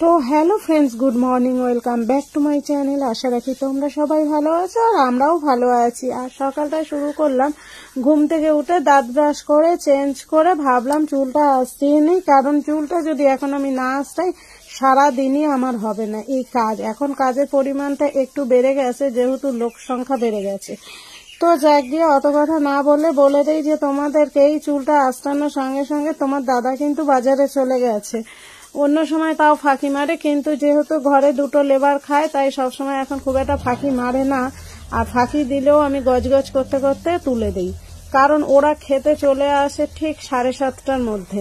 তো hello friends, good morning, welcome back to my channel. আশা রাখি তোমরা সবাই ভালো আছো আর আমরাও ভালো আছি। আর সকালটা শুরু করলাম ঘুম থেকে উঠে দাঁত ব্রাশ করে চেঞ্জ করে ভাবলাম চুলটা আসতেই নেই, কারণ চুলটা যদি এখন আমি না আসতাই সারাদিনই আমার হবে না এই কাজ। এখন কাজের পরিমাণটা একটু বেড়ে গেছে যেহেতু লোক সংখ্যা বেড়ে গেছে। তো যাক গিয়ে অত কথা না বলে দেই যে তোমাদেরকে এই চুলটা আঁচড়ানোর সঙ্গে সঙ্গে তোমার দাদা কিন্তু বাজারে চলে গেছে। অন্য সময় তাও ফাঁকি মারে, কিন্তু যেহেতু ঘরে দুটো লেবার খায় তাই সবসময় এখন খুব একটা ফাঁকি মারে না। আর ফাঁকি দিলেও আমি গজগজ করতে করতে তুলে দিই, কারণ ওরা খেতে চলে আসে ঠিক 7:30টার মধ্যে।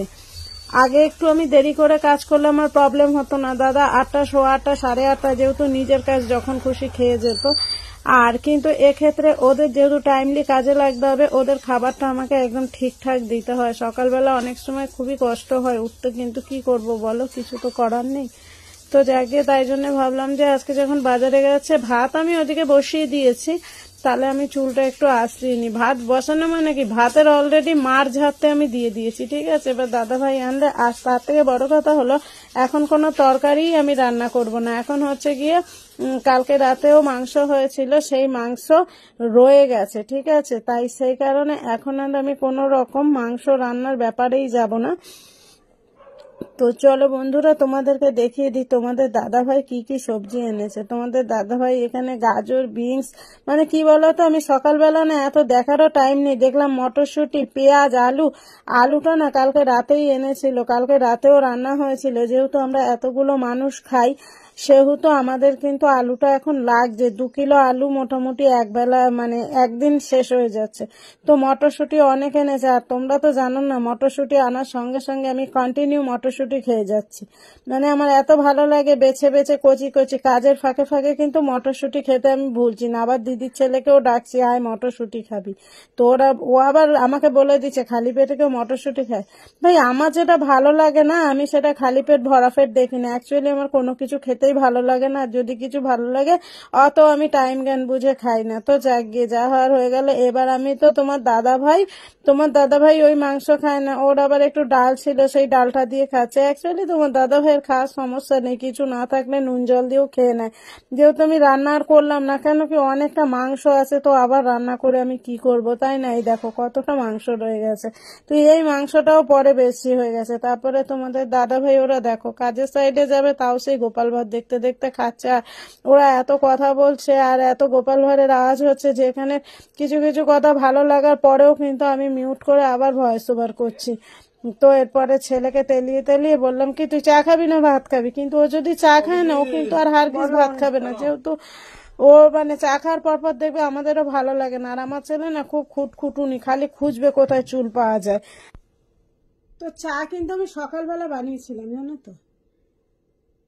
আগে একটু আমি দেরি করে কাজ করলে আমার প্রবলেম হতো না, দাদা 8টা, 8:15, 8:30 যেহেতু নিজের কাজ যখন খুশি খেয়ে যেত। আর কিন্তু এক্ষেত্রে ওদের যেহেতু টাইমলি কাজে লাগতে হবে, ওদের খাবারটা আমাকে একদম ঠিকঠাক দিতে হয়। সকালবেলা অনেক সময় খুবই কষ্ট হয় উঠতে, কিন্তু কি করব বলো, কিছু তো করার নেই। তো যাকে তাই জন্য ভাবলাম যে আজকে যখন বাজারে গেছে, ভাত আমি ওদিকে বসিয়ে দিয়েছি, তাহলে আমি চুলটা একটু আঁচড়িয়ে নি। ভাত বসানো মানে কি, ভাতের অলরেডি মার ঝাড়তে আমি দিয়ে দিয়েছি, ঠিক আছে। এবার দাদা ভাই আনলে, আর তার থেকে বড় কথা হলো এখন কোনো তরকারি আমি রান্না করব না। এখন হচ্ছে গিয়ে কালকে রাতেও মাংস হয়েছিল, সেই মাংস রয়ে গেছে, ঠিক আছে। তাই সেই কারণে এখন আর আমি কোনো রকম মাংস রান্নার ব্যাপারেই যাব না। তো চলো বন্ধুরা, তোমাদেরকে দেখিয়ে দিই তোমাদের দাদাভাই কি কি সবজি এনেছে। তোমাদের দাদাভাই এখানে গাজর, বিনস, মানে কি বলতো, আমি সকালবেলা না এত দেখারও টাইম নেই, দেখলাম মটরশুঁটি, পেঁয়াজ, আলুটা না কালকে রাতেই এনেছিল, কালকে রাতেও রান্না হয়েছিল। যেহেতু আমরা এতগুলো মানুষ খাই সেহেতু আমাদের কিন্তু আলুটা এখন লাগছে। 2 কিলো আলু মোটামুটি একবেলা, মানে একদিন শেষ হয়ে যাচ্ছে। তো মটরশুঁটি অনেক এনেছে, আর তোমরা তো জানো না মটরশুঁটি আনার সঙ্গে সঙ্গে আমি কন্টিনিউ মটরশুঁটি খেয়ে যাচ্ছি। মানে আমার এত ভালো লাগে বেছে বেছে কচি কচি, কাজের ফাঁকে ফাঁকে কিন্তু মটরশুঁটি খেতে আমি ভুলছি না। আবার দিদির ছেলেকেও ডাকছি, আয় মটরশুঁটি খাবি। তো ও আবার আমাকে বলে দিচ্ছে খালি পেটে কেউ মটরশুঁটি খায়। ভাই আমার যেটা ভালো লাগে না, আমি সেটা খালি পেট ভরা পেট দেখি না। অ্যাকচুয়ালি আমার কোনো কিছু খেতেই ভালো লাগে না, যদি কিছু ভালো লাগে অত আমি টাইম জ্ঞান বুঝে খাই না। তো যাক গিয়ে যা হওয়ার হয়ে গেল। এবার আমি তো তোমার দাদা ভাই ওই মাংস খায় না, ওর আবার একটু ডাল ছিল, সেই ডালটা দিয়ে খাচ্ছে। অ্যাকচুয়ালি তোমার দাদা ভাইয়ের খাওয়ার সমস্যা নেই, কিছু না থাকলে নুন জল দিয়েও খেয়ে নেয়। যেহেতু আমি রান্না আর করলাম না, কেন কি অনেকটা মাংস আছে, তো আবার রান্না করে আমি কি করব, তাই না। এই দেখো কতটা মাংস রয়ে গেছে, তো এই মাংসটাও পরে বেশি হয়ে গেছে। তারপরে তোমাদের দাদা ভাই ওরা দেখো কাজের সাইডে যাবে, তাও সেই গোপাল ভাঁড় দেখতে দেখতে খাচ্ছে। আর ওরা এত কথা বলছে আর এত গোপাল ভাঁড়ের আওয়াজ হচ্ছে, যেখানে কিছু কিছু কথা ভালো লাগার পরেও কিন্তু আমি মিউট করে আবার ভয়েস ওভার করছি। তো এরপরে ছেলেকে তেলিয়ে তেলিয়ে বললাম কি তুই চা খাবি না ভাত খাবি, কিন্তু ও যদি চা খায় না, ও কিন্তু আর হারগিজ ভাত খাবে না। যেহেতু ও মানে চা খাওয়ার পর দেখবে আমাদেরও ভালো লাগে না। আর আমার ছেলে না খুব খুঁটখুঁটুনি, খালি খুঁজবে কোথায় চুল পাওয়া যায়। তো চা কিন্তু আমি সকালবেলা বানিয়েছিলাম, জানো তো।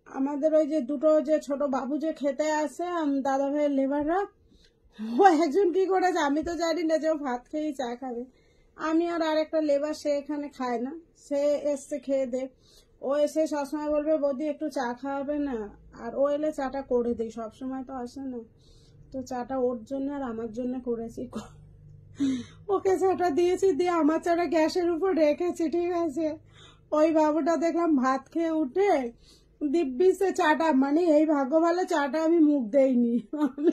আমাদের ওই যে দুটো যে ছোট বাবু যে খেতে আসে দাদা ভাইয়ের লেবাররা, ও একজন কি করেছে আমি তো জানি না যে ও ভাত খেয়েই চা খাবে। আমি আর আরেকটা লেবার, সে এখানে খায় না, সে এসছে খেয়ে দে। ও এসে সবসময় বলবে বৌদি একটু চা খাওয়াবে না, আর ও এলে চাটা করে দিই, সবসময় তো আসে না। তো চাটা ওর জন্য আর আমার জন্য করেছি। ওকে চাটা দিয়েছি, দিয়ে আমার চাটা গ্যাসের উপর রেখেছি, ঠিক আছে। ওই বাবুটা দেখলাম ভাত খেয়ে উঠে দিব্যি সে চাটা, মানে এই ভাগ্য ভালো চাটা আমি মুখ দেইনি। আমি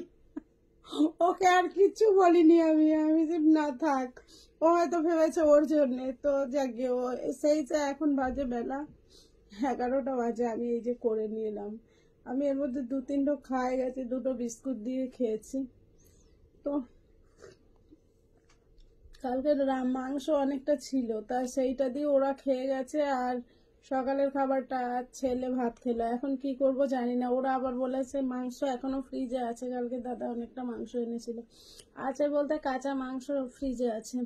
ওকে আর কিচ্ছু বলিনি, আমি যে না থাক, ও হয়তো ভেবেছে ওর জন্যে। তো যাকে ও সেই চা এখন বাজে বেলা 11টা বাজে, আমি এই যে করে নিয়ে এলাম। আমি এর মধ্যে 2-3টো খাই গেছি, 2টো বিস্কুট দিয়ে খেয়েছি। তো কালকে মাংস অনেকটা ছিল, তা সেইটা দিয়ে ওরা খেয়ে গেছে। আর সকালের খাবারটা ছেলে ভাত খেলো। এখন কি করব জানি না। ওরা আবার বলেছে মাংস এখনো ফ্রিজে আছে, কালকে দাদা অনেকটা মাংস এনেছিল। আছে বলতে কাঁচা মাংস ফ্রিজে আছে,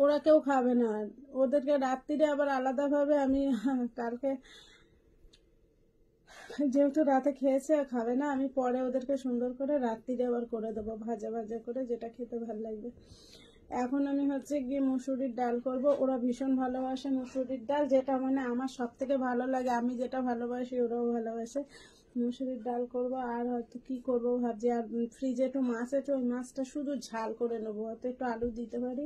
ওরা কেউ খাবে না। ওদেরকে রাত্রিরে আবার আলাদাভাবে আমি কালকে যেহেতু রাতে খেয়েছে খাবে না, আমি পরে ওদেরকে সুন্দর করে রাত্রিরে আবার করে দেবো ভাজা ভাজা করে, যেটা খেতে ভালো লাগবে। এখন আমি হচ্ছে গিয়ে মুসুরির ডাল করব। ওরা ভীষণ ভালোবাসে মুসুরির ডাল, যেটা মানে আমার সব থেকে ভালো লাগে। আমি যেটা ভালোবাসি ওরাও ভালোবাসে। মুসুরির ডাল করব, আর হয়তো কি করব ভাবছি। আর ফ্রিজে একটু মাছ আছে, ওই মাছটা শুধু ঝাল করে নেবো, হয়তো একটু আলু দিতে পারি,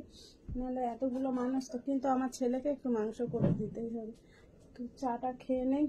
নাহলে এতগুলো মানুষ তো। কিন্তু আমার ছেলেকে একটু মাংস করে দিতেই হবে। তো চাটা খেয়ে নেই,